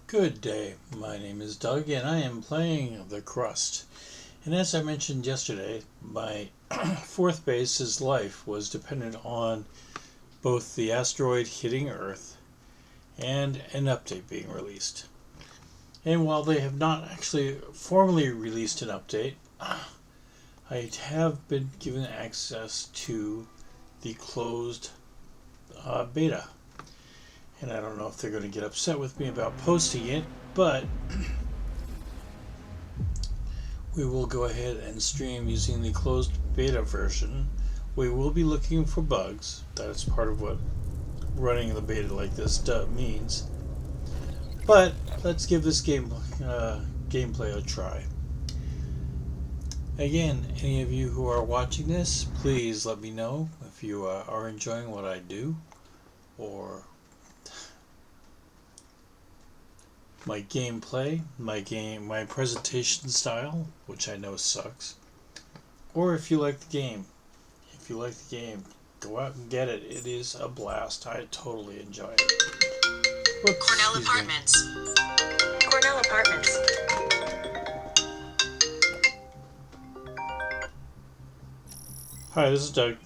Good day, my name is Doug and I am playing the Crust. And as I mentioned yesterday, my fourth base's life was dependent on both the asteroid hitting Earth and an update being released. And while they have not actually formally released an update, I have been given access to the closed beta. And I don't know if they're going to get upset with me about posting it, but we will go ahead and stream using the closed beta version. We will be looking for bugs. That is part of what running the beta like this means. But let's give this gameplay a try. Again, any of you who are watching this, please let me know if you are enjoying what I do, or my gameplay, my presentation style, which I know sucks, or if you like the game. If you like the game, go out and get it. It is a blast. I totally enjoy it. Whoops, Cornell Apartments. Cornell Apartments. Hi, this is Doug.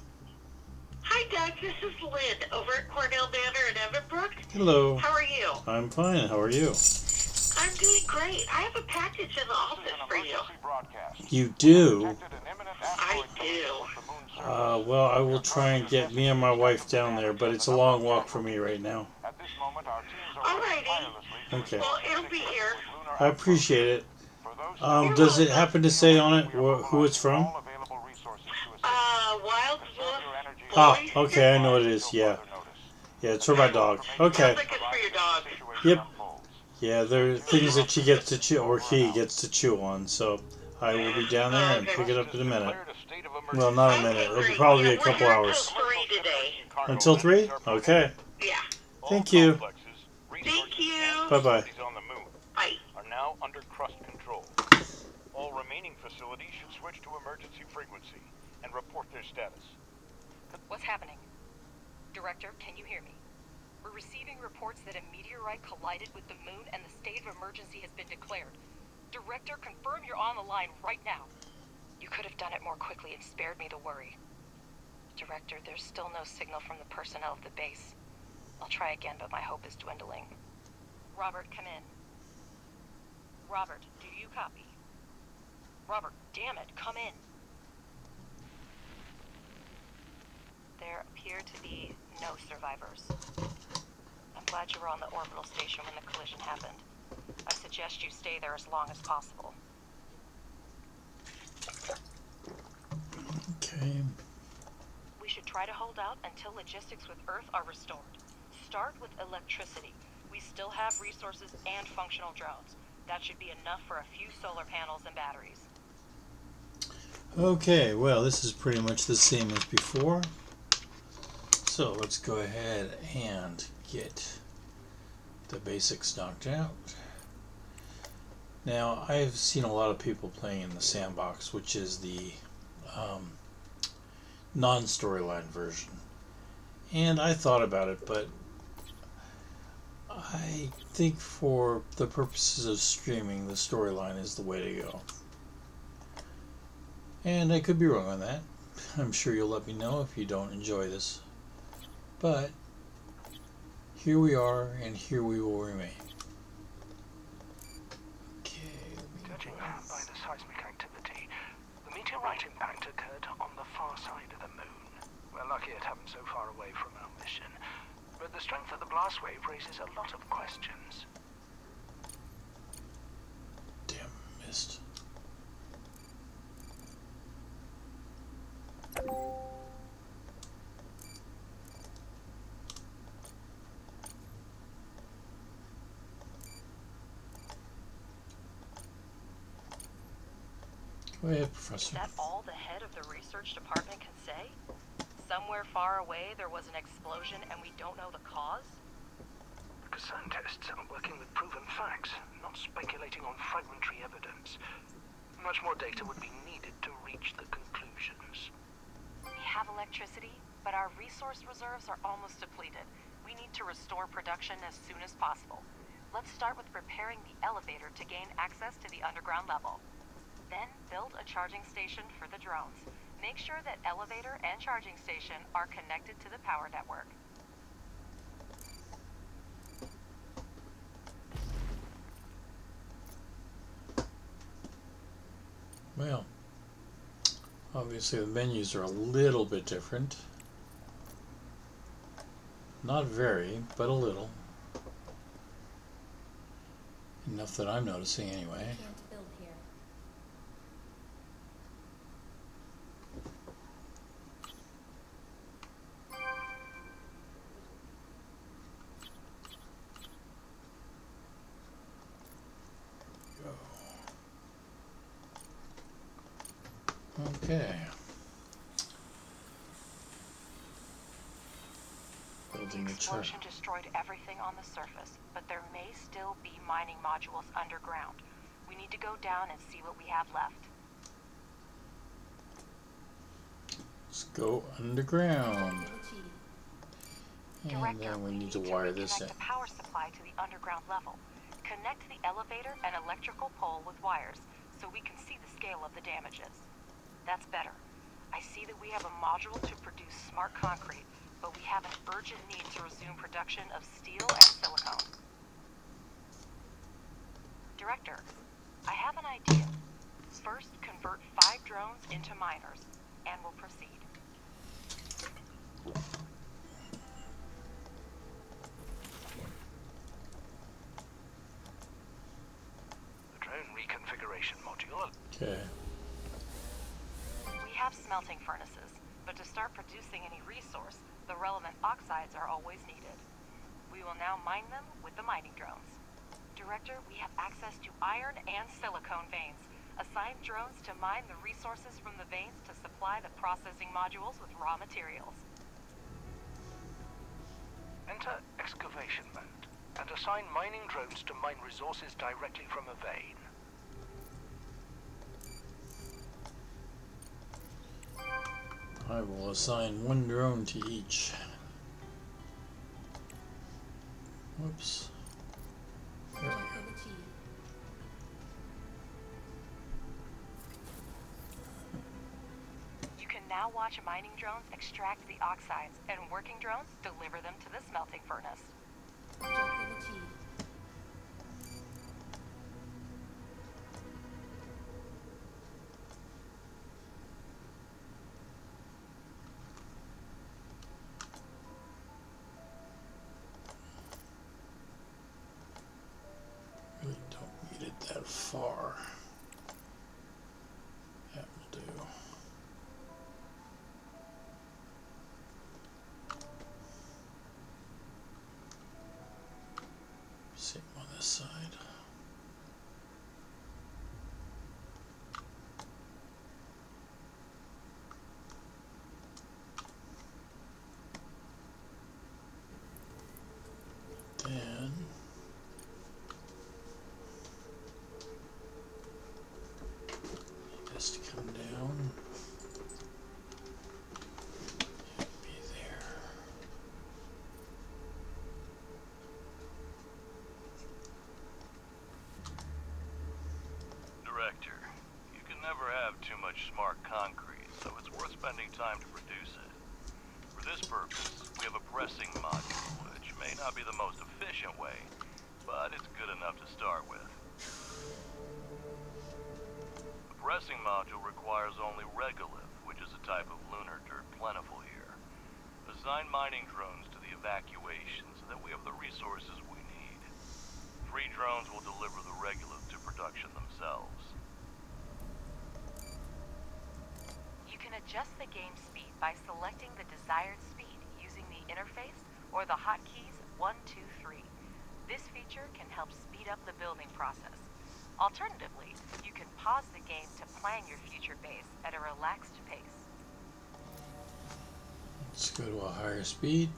Hi, Doug. This is Lynn over at Cornell Manor in Evanbrook. Hello. How are you? I'm fine. How are you? I'm doing great. I have a package in the office for you. You do? I do. Well, I will try and get me and my wife down there, but it's a long walk for me right now. Alrighty. Okay. Well, it'll be here. I appreciate it. Does it happen to say on it who it's from? Wild Wolf Ah, Boys. okay, I know what it is. Yeah. Yeah, it's for my dog. Okay. Sounds like it's for your dog. Yep. Yeah, there are things that she gets to chew, or he gets to chew on, so I will be down there and pick it up in a minute. Well, not a minute. It'll probably be a couple hours. Until 3 today. Until 3? Okay. Yeah. Thank you. Thank you. Bye-bye. Bye. Are now under Crust control. All remaining facilities should switch to emergency frequency and report their status. What's happening? Director, can you hear me? We're receiving reports that a meteorite collided with the moon and the state of emergency has been declared. Director, confirm you're on the line right now. You could have done it more quickly and spared me the worry. Director, there's still no signal from the personnel of the base. I'll try again, but my hope is dwindling. Robert, come in. Robert, do you copy? Robert, damn it, come in. There appear to be no survivors. I'm glad you were on the orbital station when the collision happened. I suggest you stay there as long as possible. Okay. We should try to hold out until logistics with Earth are restored. Start with electricity. We still have resources and functional drones. That should be enough for a few solar panels and batteries. Okay, well, this is pretty much the same as before. So let's go ahead and get the basics knocked out. Now, I've seen a lot of people playing in the sandbox, which is the non-storyline version. And I thought about it, but I think for the purposes of streaming, the storyline is the way to go. And I could be wrong on that. I'm sure you'll let me know if you don't enjoy this. But here we are, and here we will remain. Judging by the seismic activity, the meteorite impact occurred on the far side of the moon. We're lucky it happened so far away from our mission, but the strength of the blast wave raises a lot of questions. Damn, missed. Go ahead, Professor. Is that all the head of the research department can say? Somewhere far away there was an explosion and we don't know the cause? Because scientists are working with proven facts, not speculating on fragmentary evidence. Much more data would be needed to reach the conclusions. We have electricity, but our resource reserves are almost depleted. We need to restore production as soon as possible. Let's start with repairing the elevator to gain access to the underground level. Then build a charging station for the drones. Make sure that elevator and charging station are connected to the power network. Well, obviously the menus are a little bit different. Not very, but a little. Enough that I'm noticing anyway. Can't build here. Okay. Building the chart. Explosion destroyed everything on the surface, but there may still be mining modules underground. We need to go down and see what we have left. Let's go underground. Objective achieved. And Director, then we need to wire this in. reconnect the power supply to the underground level. Connect the elevator and electrical pole with wires so we can see the scale of the damages. That's better. I see that we have a module to produce smart concrete, but we have an urgent need to resume production of steel and silicone. Director, I have an idea. First, convert 5 drones into miners, and we'll proceed. The drone reconfiguration module. Okay. We have smelting furnaces, but to start producing any resource, the relevant oxides are always needed. We will now mine them with the mining drones. Director, we have access to iron and silicone veins. Assign drones to mine the resources from the veins to supply the processing modules with raw materials. Enter excavation mode and assign mining drones to mine resources directly from a vein. I will assign 1 drone to each. Whoops. There we go. Objective achieved. You can now watch mining drones extract the oxides, and working drones deliver them to the smelting furnace. Objective achieved. Really don't need it that far. That will do. Same on this side. Then this to come down. Be there. Director, you can never have too much smart concrete, so it's worth spending time to produce it. For this purpose, we have a pressing module, which may not be the most efficient way, but it's good enough to start with. The pressing module requires only regolith, which is a type of lunar dirt plentiful here. Assign mining drones to the evacuation so that we have the resources we need. 3 drones will deliver the regolith to production themselves. You can adjust the game speed by selecting the desired speed using the interface or the hotkeys 1, 2, 3. This feature can help speed up the building process. Alternatively, you can pause the game to plan your future base at a relaxed pace. Let's go to a higher speed.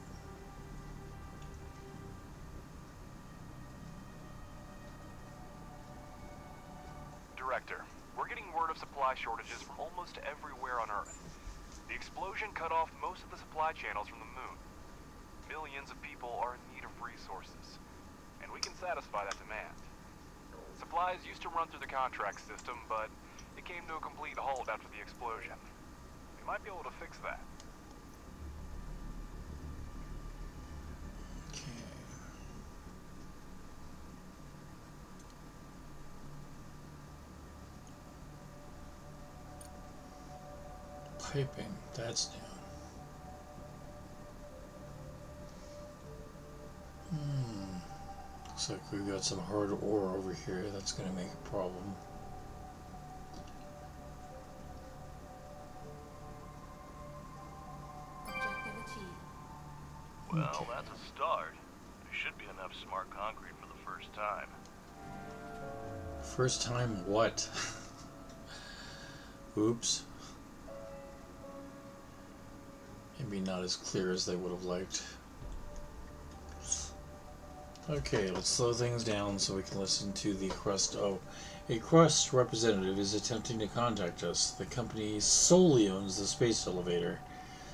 Director, we're getting word of supply shortages from almost everywhere on Earth. The explosion cut off most of the supply channels from the moon. Millions of people are in need of resources, and we can satisfy that demand. Supplies used to run through the contract system, but it came to a complete halt after the explosion. We might be able to fix that. Piping, that's new. Looks like we've got some hard ore over here. That's going to make a problem. Objective achieved. Well, that's a start. There should be enough smart concrete for the first time. First time what? Oops. Maybe not as clear as they would have liked. Okay, let's slow things down so we can listen to the Crust. Oh, a Crust representative is attempting to contact us. The company solely owns the space elevator.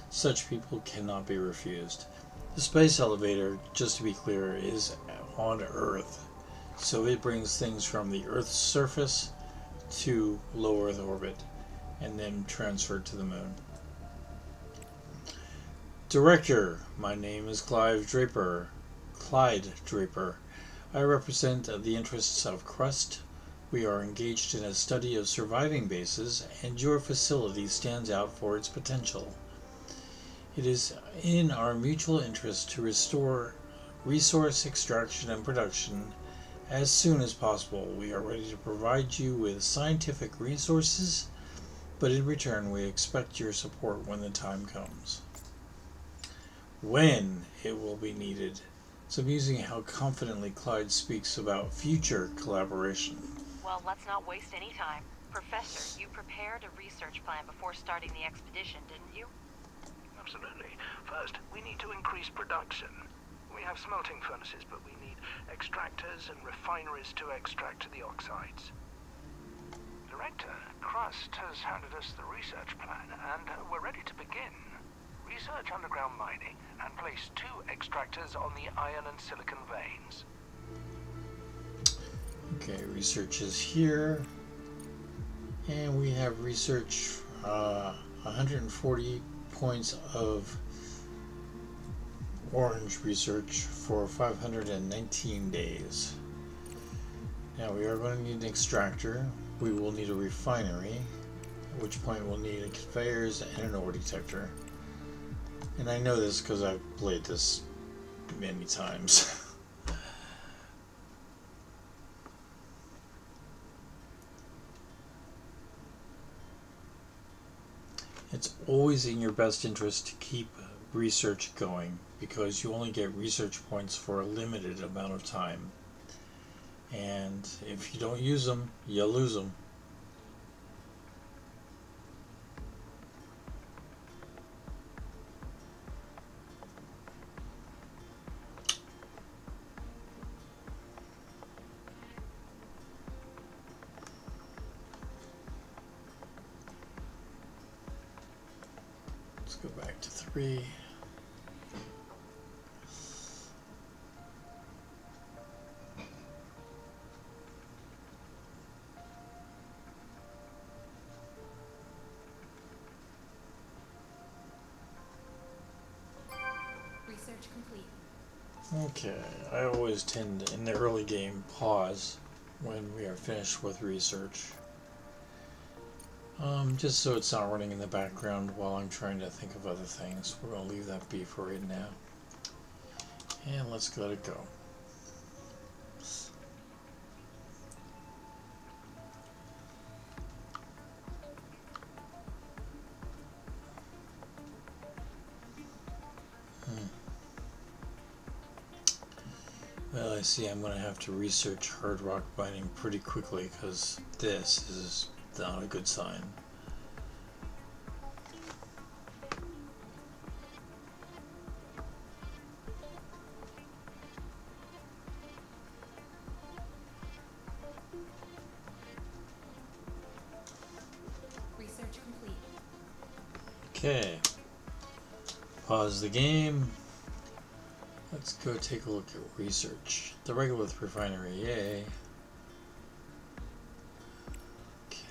Such people cannot be refused. The space elevator, just to be clear, is on Earth, so it brings things from the Earth's surface to low Earth orbit, and then transferred to the moon. Director, my name is Clyde Draper. I represent the interests of Crust. We are engaged in a study of surviving bases, and your facility stands out for its potential. It is in our mutual interest to restore resource extraction and production as soon as possible. We are ready to provide you with scientific resources, but in return we expect your support when the time comes. When it will be needed. It's amusing how confidently Clyde speaks about future collaboration. Well, let's not waste any time. Professor, you prepared a research plan before starting the expedition, didn't you? Absolutely. First, we need to increase production. We have smelting furnaces, but we need extractors and refineries to extract the oxides. Director, Crust has handed us the research plan, and we're ready to begin. Research underground mining and place 2 extractors on the iron and silicon veins. Okay, research is here. And we have research 140 points of orange research for 519 days. Now we are going to need an extractor. We will need a refinery, at which point we'll need conveyors and an ore detector. And I know this because I've played this many times. It's always in your best interest to keep research going, because you only get research points for a limited amount of time. And if you don't use them, you lose them. Let's go back to 3. Research complete. Okay, I always tend to, in the early game, pause when we are finished with research. Just so it's not running in the background while I'm trying to think of other things. We're going to leave that be for right now. And let's let it go. Well, I see I'm going to have to research hard rock mining pretty quickly, because this is not a good sign. Research complete. Okay. Pause the game. Let's go take a look at research. The regolith refinery, yay. Okay.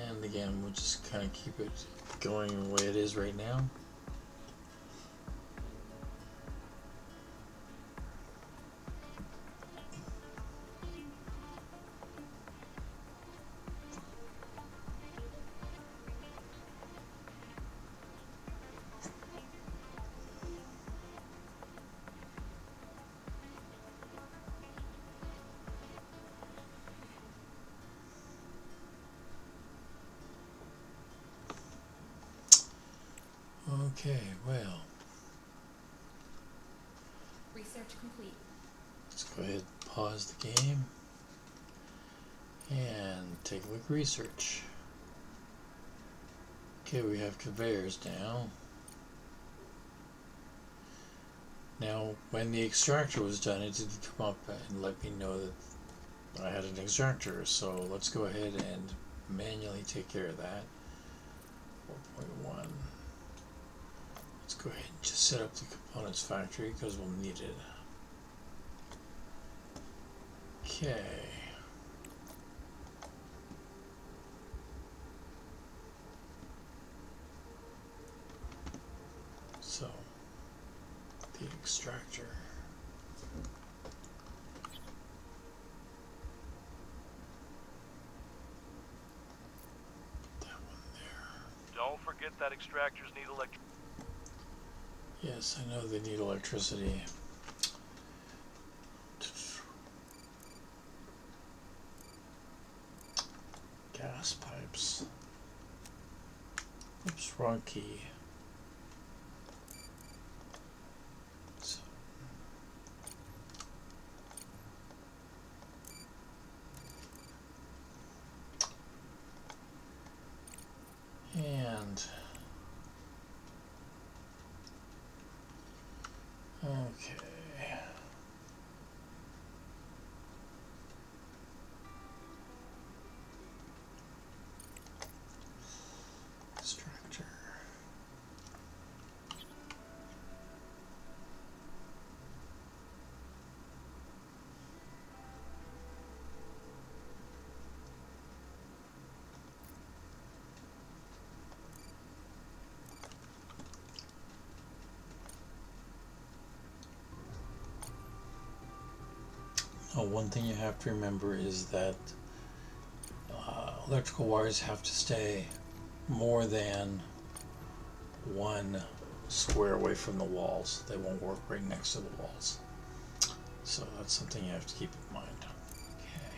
And again, we'll just kind of keep it going the way it is right now. Okay, well, Research complete. let's go ahead and pause the game and take a look at research. Okay, we have conveyors now. Now, when the extractor was done, it didn't come up and let me know that I had an extractor, so let's go ahead and manually take care of that. 4.1. Let's go ahead and just set up the components factory because we'll need it. Okay. So, the extractor. Put that one there. Don't forget that extractors need electricity. Yes, I know they need electricity. Gas pipes. Oops, wrong key. So. And okay. Extractor. Oh, one thing you have to remember is that electrical wires have to stay more than 1 square away from the walls. They won't work right next to the walls. So that's something you have to keep in mind. Okay.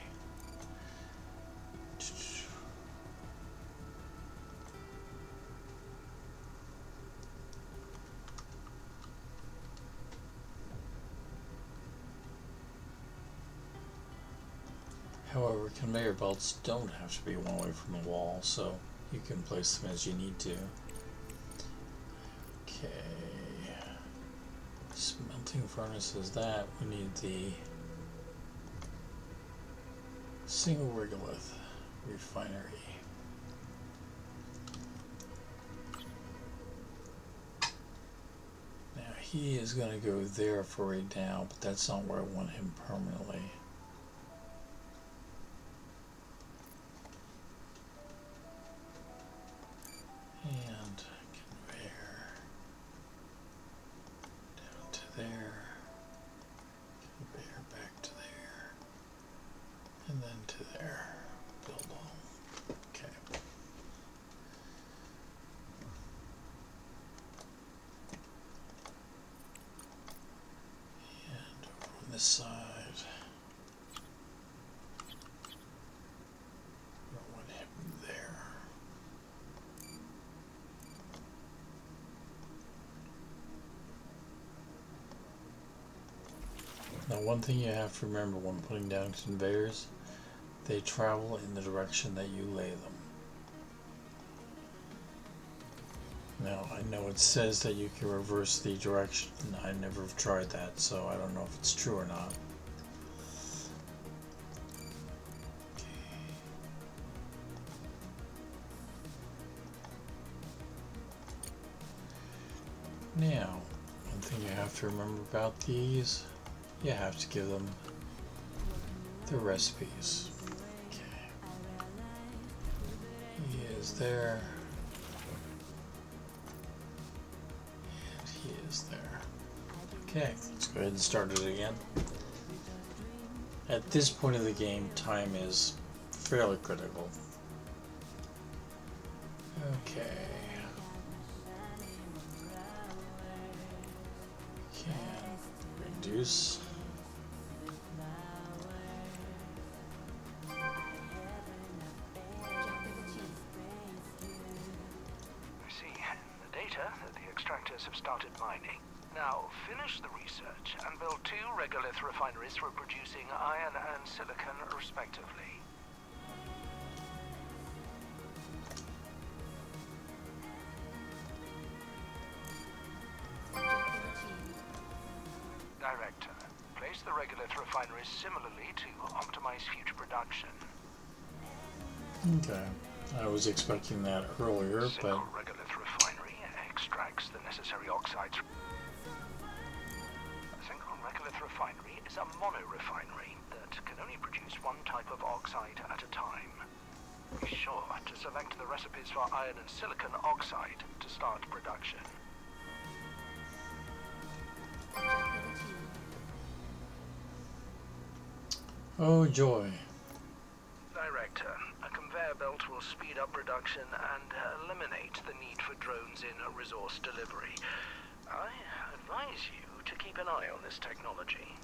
However, conveyor belts don't have to be one way from the wall, so you can place them as you need to. Okay. Smelting furnace is that. We need the single regolith refinery. Now he is going to go there for right now, but that's not where I want him permanently. And conveyor down to there, conveyor back to there, and then to there. Build all. Okay. And over on this side, I want him there. Now, one thing you have to remember when putting down conveyors, they travel in the direction that you lay them. Now, I know it says that you can reverse the direction. I never have tried that, so I don't know if it's true or not. Now, one thing you have to remember about these, you have to give them the recipes. Okay. He is there. And he is there. Okay, let's go ahead and start it again. At this point of the game, time is fairly critical. Okay. Can reduce. I see in the data that the extractors have started mining. Now, finish the research and build 2 regolith refineries for producing iron and silicon, respectively. Director, place the regolith refineries similarly to optimize future production. Okay. I was expecting that earlier, but Single regolith refinery extracts the necessary oxides. A single regolith refinery is a mono-refinery that can only produce one type of oxide at a time. Be sure to select the recipes for iron and silicon oxide to start production. oh joy. Director, a conveyor belt will speed up production and eliminate the need for drones in resource delivery. I advise you to keep an eye on this technology.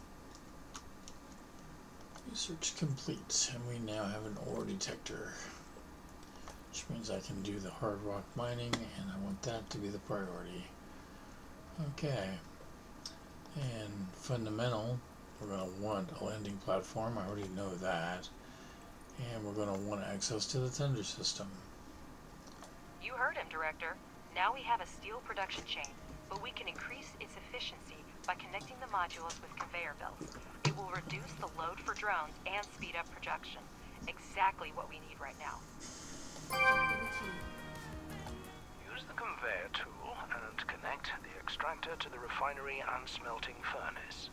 Research complete, and we now have an ore detector, which means I can do the hard rock mining, and I want that to be the priority. Okay. And fundamental, we're going to want a landing platform. I already know that. And we're going to want access to the tender system. You heard him, Director. Now we have a steel production chain, but we can increase its efficiency by connecting the modules with conveyor belts. It will reduce the load for drones and speed up production. Exactly what we need right now. Use the conveyor tool and connect the extractor to the refinery and smelting furnace.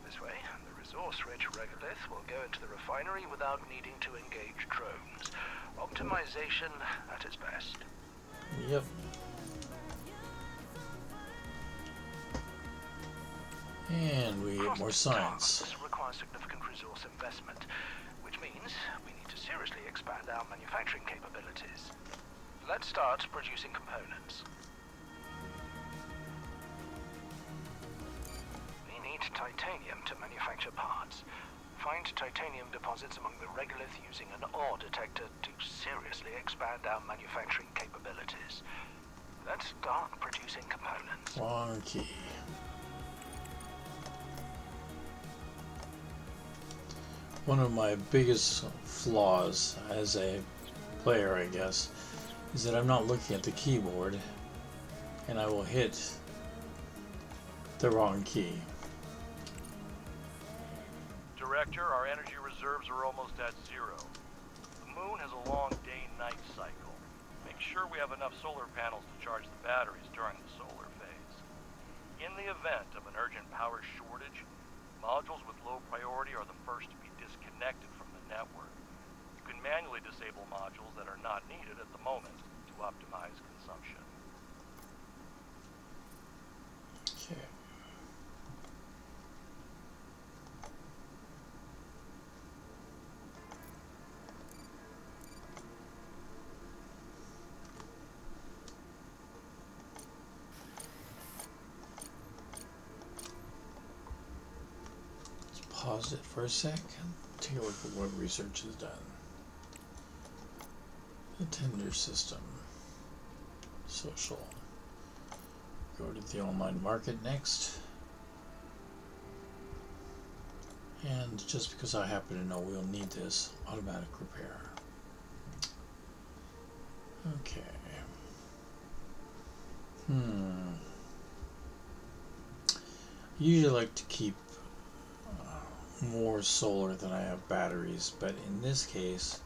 This way, the resource-rich regolith will go into the refinery without needing to engage drones. Optimization at its best. Yep. And we get more science. This requires significant resource investment, which means we need to seriously expand our manufacturing capabilities. Let's start producing components. We need titanium to manufacture parts. Find titanium deposits among the regolith using an ore detector to seriously expand our manufacturing capabilities. Let's start producing components. Wrong key. One of my biggest flaws as a player, I guess, is that I'm not looking at the keyboard and I will hit the wrong key. Director, our energy reserves are almost at 0. The moon has a long day-night cycle. Make sure we have enough solar panels to charge the batteries during the solar phase. In the event of an urgent power shortage, modules with low priority are the first to be disconnected from the network. You can manually disable modules that are not needed at the moment to optimize consumption. Okay. Pause it for a sec and take a look at what research is done. The tender system. Social. Go to the online market next. And just because I happen to know we'll need this, automatic repair. Okay. Usually like to keep more solar than I have batteries, but in this case,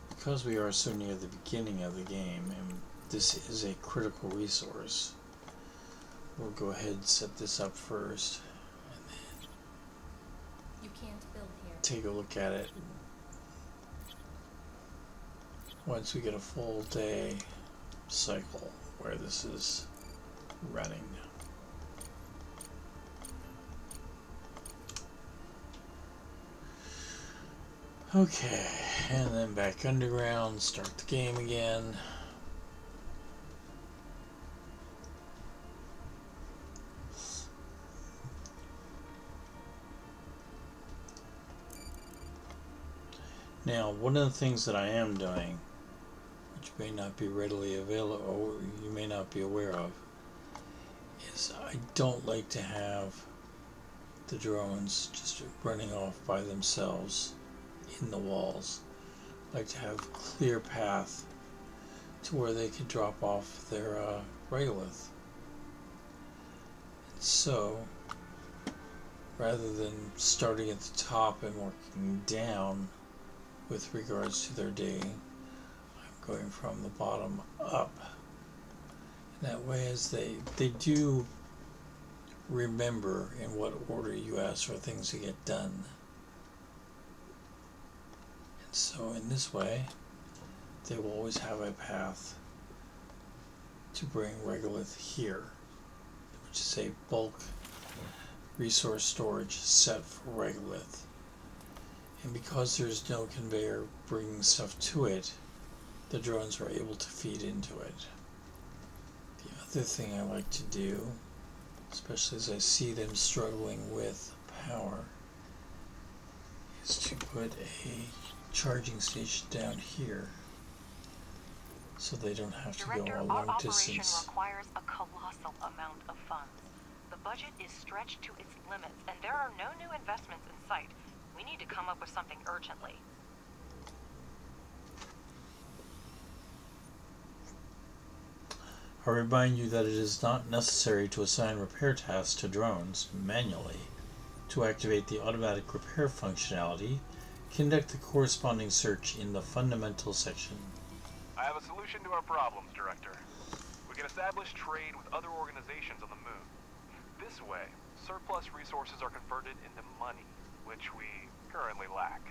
because we are so near the beginning of the game and this is a critical resource, we'll go ahead and set this up first and then You can't build here. take a look at it once we get a full day cycle where this is running. Okay, and then back underground, start the game again. Now, one of the things that I am doing, which may not be readily available, or you may not be aware of, is I don't like to have the drones just running off by themselves in the walls. I like to have a clear path to where they can drop off their regolith. So, rather than starting at the top and working down with regards to their day, I'm going from the bottom up. And that way, as they do remember in what order you ask for things to get done. And so in this way, they will always have a path to bring regolith here, which is a bulk resource storage set for regolith. And because there's no conveyor bringing stuff to it, the drones are able to feed into it. The other thing I like to do, especially as I see them struggling with power, is to put a charging station down here so they don't have to Director, go a our long operation distance. requires a colossal amount of funds. The budget is stretched to its limits, and there are no new investments in sight. We need to come up with something urgently. I remind you that it is not necessary to assign repair tasks to drones manually. To activate the automatic repair functionality, conduct the corresponding search in the fundamental section. I have a solution to our problems, Director. We can establish trade with other organizations on the moon. This way, surplus resources are converted into money, which we currently lack.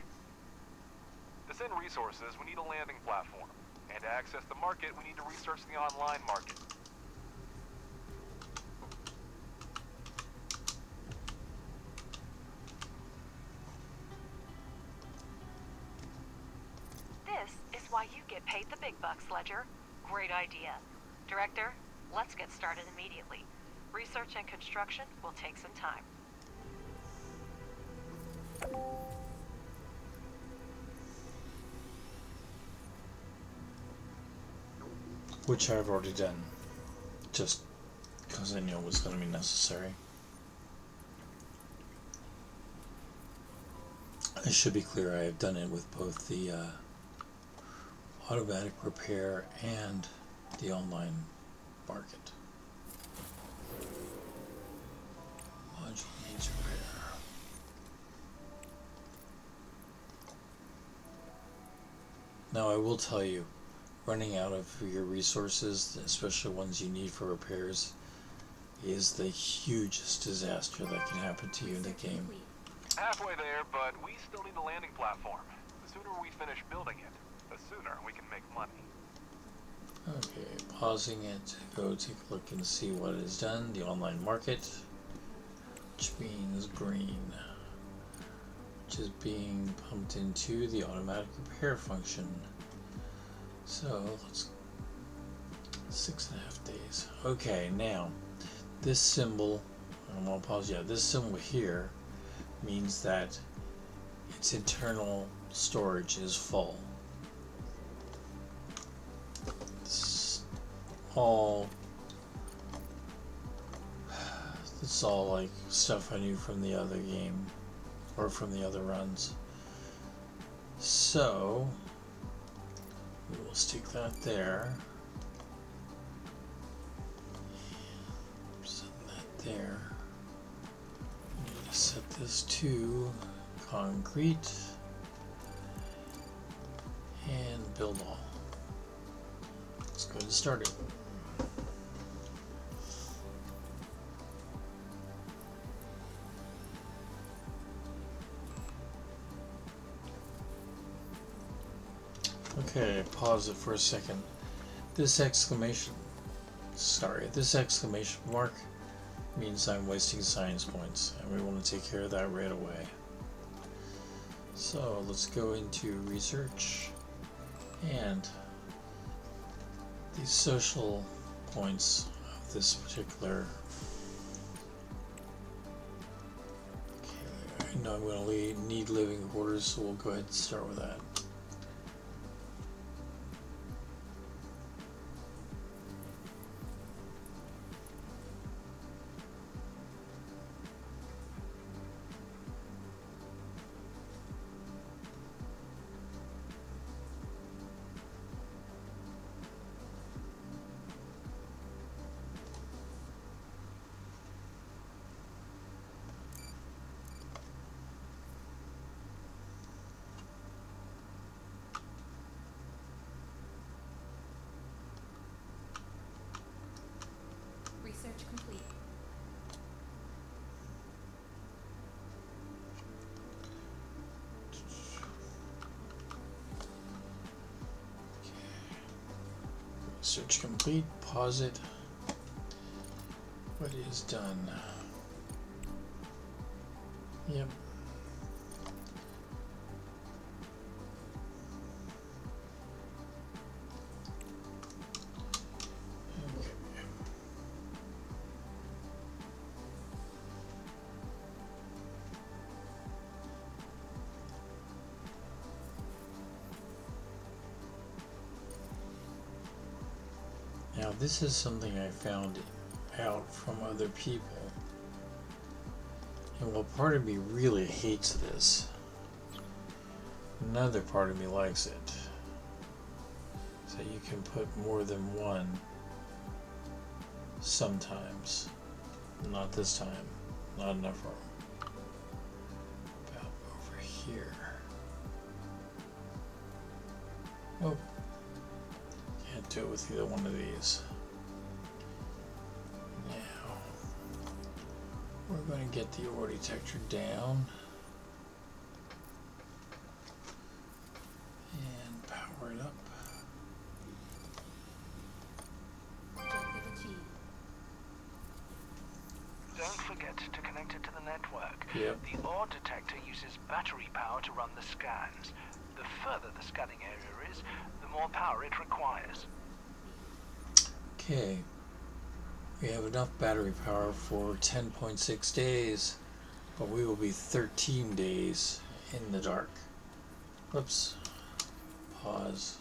To send resources, we need a landing platform. And to access the market, we need to research the online market. This is why you get paid the big bucks, Ledger. Great idea. Director, let's get started immediately. Research and construction will take some time. Which I've already done, just because I knew it was going to be necessary. I should be clear, I have done it with both the automatic repair and the online market. Module needs repair. Now I will tell you, running out of your resources, especially ones you need for repairs, is the hugest disaster that can happen to you in the game. Complete. Halfway there, but we still need the landing platform. The sooner we finish building it, the sooner we can make money. Okay, pausing it to go take a look and see what is done. The online market, which means green, which is being pumped into the automatic repair function. So let's 6.5 days. Okay, now this symbol, I'm gonna pause. Yeah, this symbol here means that its internal storage is full. It's all like stuff I knew from the other game or from the other runs. So we will stick that there. Set that there. I'm going to set this to concrete and build all. Let's go ahead and start it. Okay, pause it for a second. This exclamation mark means I'm wasting science points, and we want to take care of that right away. So let's go into research, and these social points of this particular. Okay, I know I'm going to need living quarters, so we'll go ahead and start with that. Research complete. Search complete. Pause it. What is done? Yep. Okay. Now this is something I found out from other people. And while part of me really hates this, another part of me likes it. So you can put more than one sometimes. Not this time. Not enough room. About over here. Oh. Can't do it with either one of these. Now, we're going to get the ore detector down. And power it up. Objective achieved. Don't forget to connect it to the network. Yep. The ore detector uses battery power to run the scans. The further the scanning area is, the more power it requires. Okay. We have enough battery power for 10.6 days, but we will be 13 days in the dark. Whoops. Pause.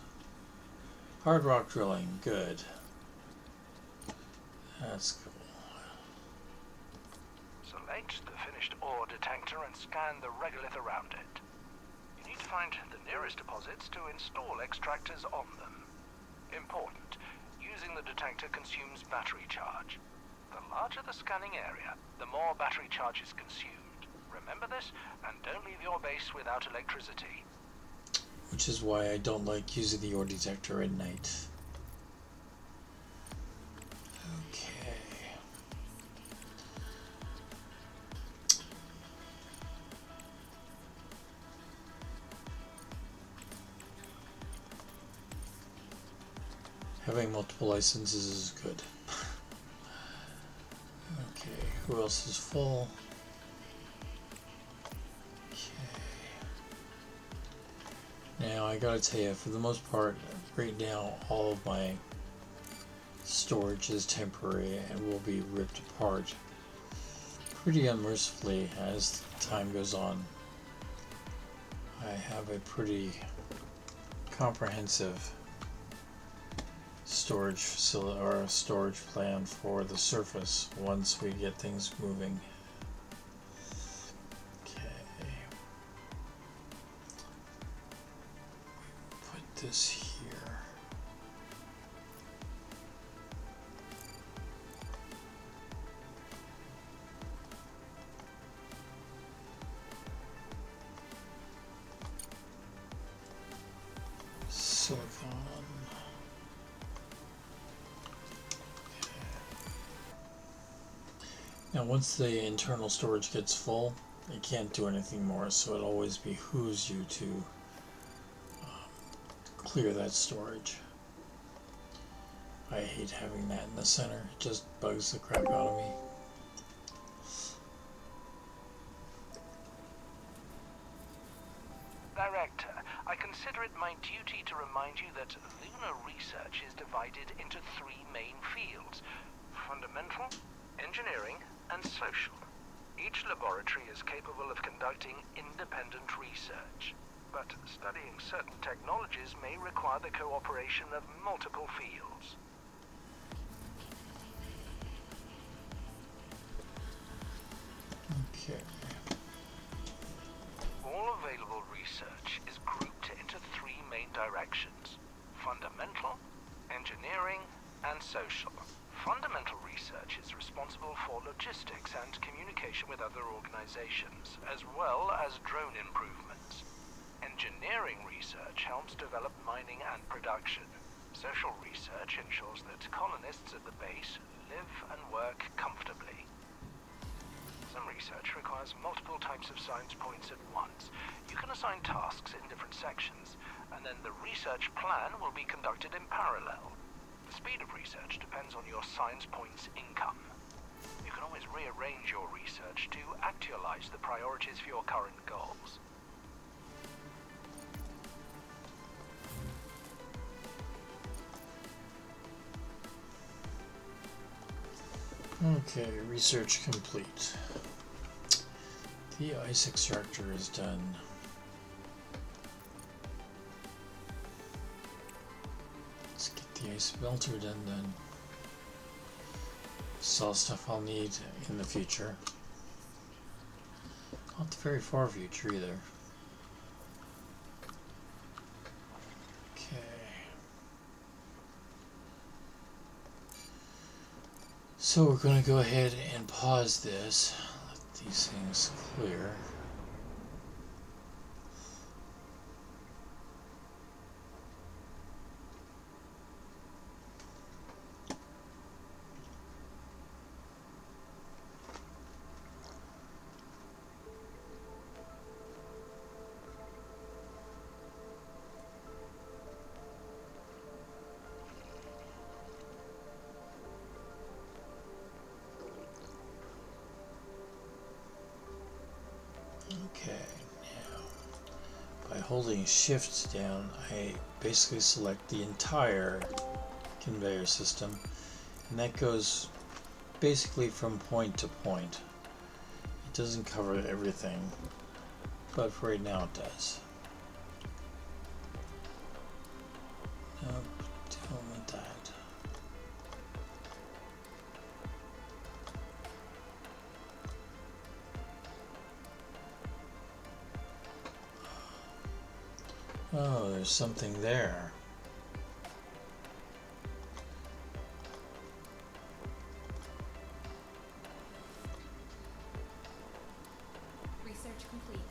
Hard rock drilling. Good. That's cool. Select the finished ore detector and scan the regolith around it. You need to find the nearest deposits to install extractors on them. Important. Using the detector consumes battery charge. The larger the scanning area, the more battery charge is consumed. Remember this, and don't leave your base without electricity. Which is why I don't like using the ore detector at night. Okay. Having multiple licenses is good. Okay, who else is full? Okay. Now I gotta tell you, for the most part, right now all of my storage is temporary and will be ripped apart pretty unmercifully as time goes on. I have a pretty comprehensive storage facility or storage plan for the surface once we get things moving. Okay. Put this here. Silicon. Now once the internal storage gets full, it can't do anything more, so it always behooves you to clear that storage. I hate having that in the center. It just bugs the crap out of me. Director, I consider it my duty to remind you that lunar research is divided into three main fields: fundamental, engineering, and social. Each laboratory is capable of conducting independent research, but studying certain technologies may require the cooperation of multiple fields. Okay. All available research is grouped into three main directions: fundamental, engineering, and social. Fundamental research is responsible for logistics and communication with other organizations, as well as drone improvements. Engineering research helps develop mining and production. Social research ensures that colonists at the base live and work comfortably. Some research requires multiple types of science points at once. You can assign tasks in different sections, and then the research plan will be conducted in parallel. The speed of research depends on your science points income. You can always rearrange your research to actualize the priorities for your current goals. Okay, research complete. The ice extractor is done. Let's get the ice melter done then. It's all stuff I'll need in the future. Not the very far future either. Okay. So we're going to go ahead and pause this. Let these things clear. Okay, now by holding shift down, I basically select the entire conveyor system, and that goes basically from point to point. It doesn't cover everything, but for right now it does. Nope, don't want that. Oh, there's something there. Research complete.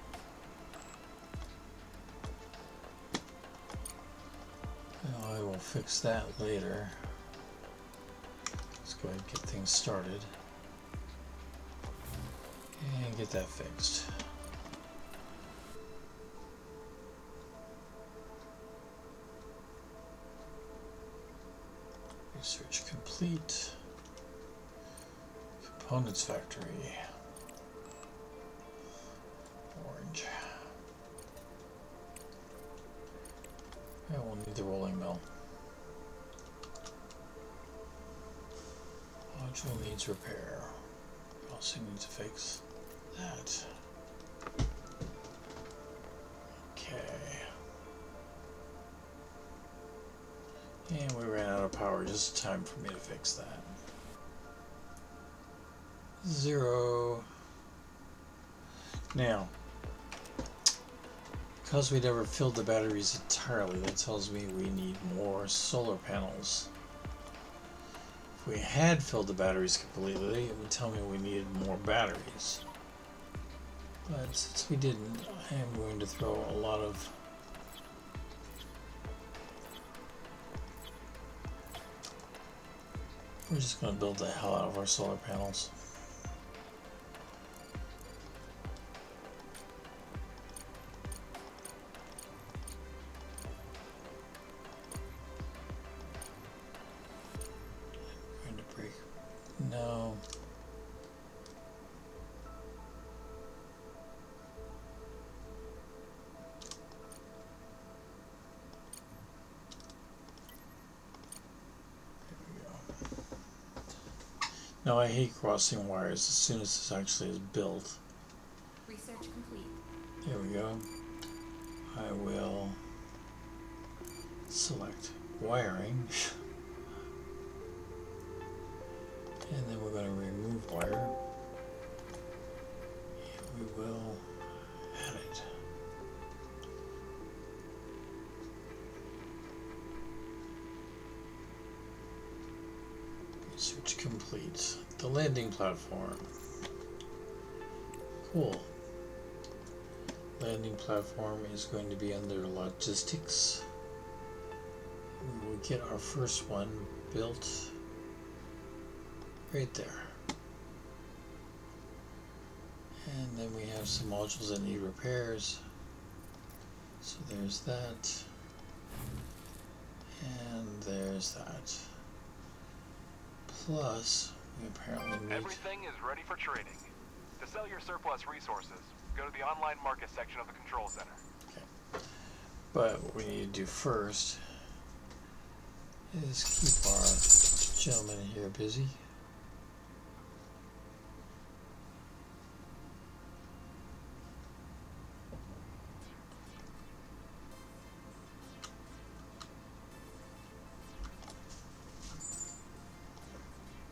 Well, I will fix that later. Let's go ahead and get things started. And get that fixed. Research complete. Components factory. Orange. Yeah, we'll need the rolling mill. Module needs repair. Also needs to fix that. Okay. And we ran out of power, just time for me to fix that. 0. Now, because we never filled the batteries entirely, that tells me we need more solar panels. If we had filled the batteries completely, it would tell me we needed more batteries. But since we didn't, I am going to throw a lot of we're just going to build the hell out of our solar panels. Now I hate crossing wires as soon as this actually is built. Research complete. There we go. I will select wiring. And then we're going to remove wire. And we will add it. Research complete. The landing platform. Cool. Landing platform is going to be under logistics. We will get our first one built right there. And then we have some modules that need repairs. So there's that. And there's that. Plus, we apparently need... Everything is ready for trading. To sell your surplus resources, go to the online market section of the control center. Okay. But what we need to do first is keep our gentleman here busy.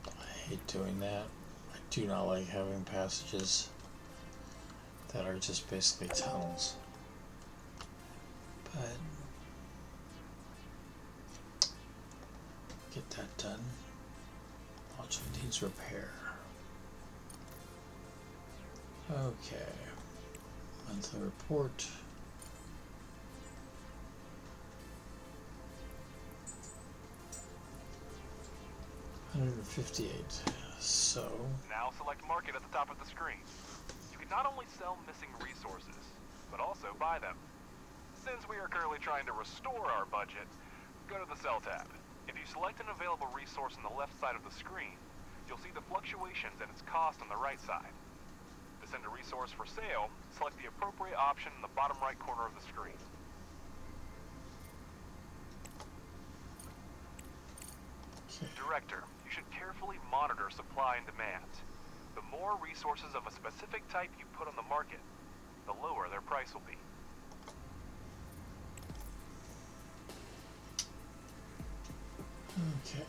I hate doing that. I do not like having passages that are just basically tunnels. But get that done. Module needs repair. Okay. Monthly report. $158. So Now select market at the top of the screen. You can not only sell missing resources, but also buy them. Since we are currently trying to restore our budget, go to the sell tab. If you select an available resource on the left side of the screen, you'll see the fluctuations and its cost on the right side. To send a resource for sale, select the appropriate option in the bottom right corner of the screen. okay. Director, you should carefully monitor supply and demand. The more resources of a specific type you put on the market, the lower their price will be. Okay.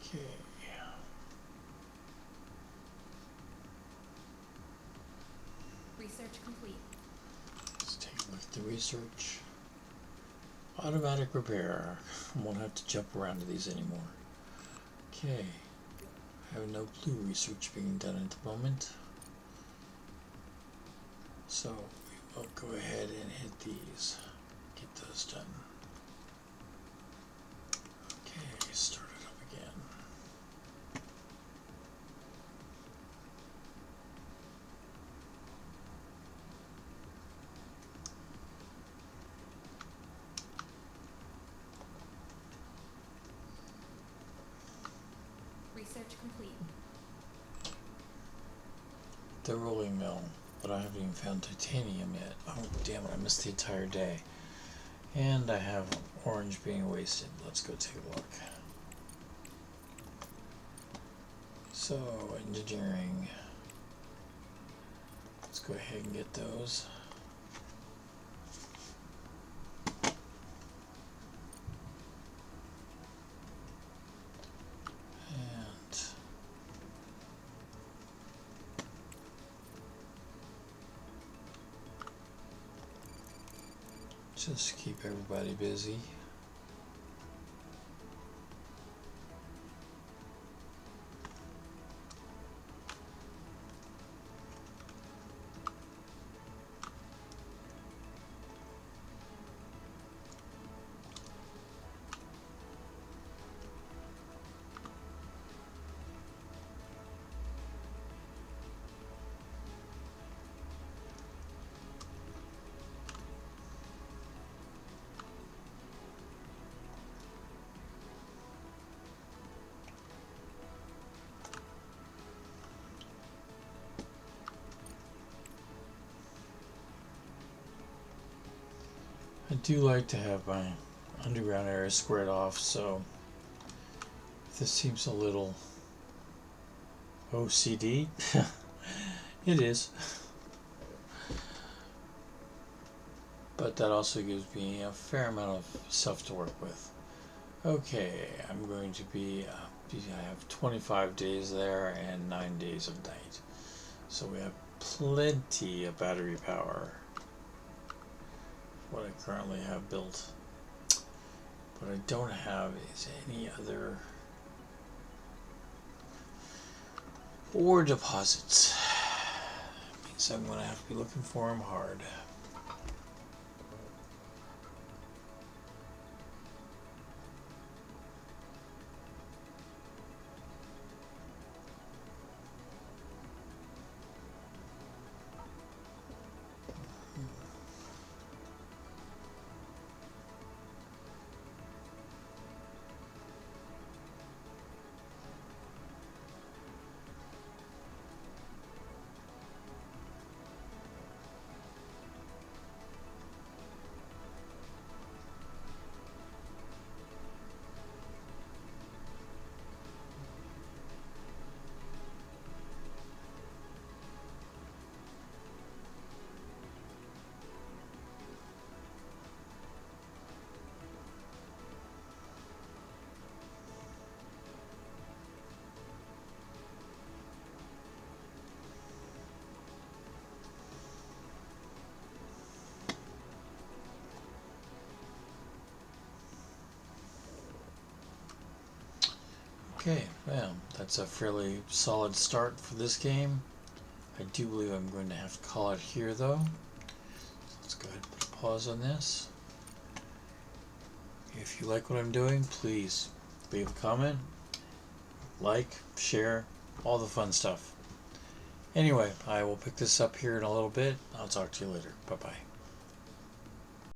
Okay. Research complete. Let's take a look at the research. Automatic repair. I won't have to jump around to these anymore. Okay. I have no blue research being done at the moment. So we will go ahead and hit these. Get those done. Okay, start it up again. Research complete. The rolling mill, but I haven't even found titanium yet. Oh damn it, I missed the entire day. And I have orange being wasted. Let's go take a look. So, engineering. Let's go ahead and get those. And just keep everybody busy. I do like to have my underground area squared off, so if this seems a little OCD, it is. But that also gives me a fair amount of stuff to work with. Okay, I'm going to be, I have 25 days there and 9 days of night. So we have plenty of battery power. What I currently have built. What I don't have is any other ore deposits. Means I'm going to have to be looking for them hard. Okay, well, that's a fairly solid start for this game. I do believe I'm going to have to call it here, though. Let's go ahead and put a pause on this. If you like what I'm doing, please leave a comment, like, share, all the fun stuff. Anyway, I will pick this up here in a little bit. I'll talk to you later. Bye-bye.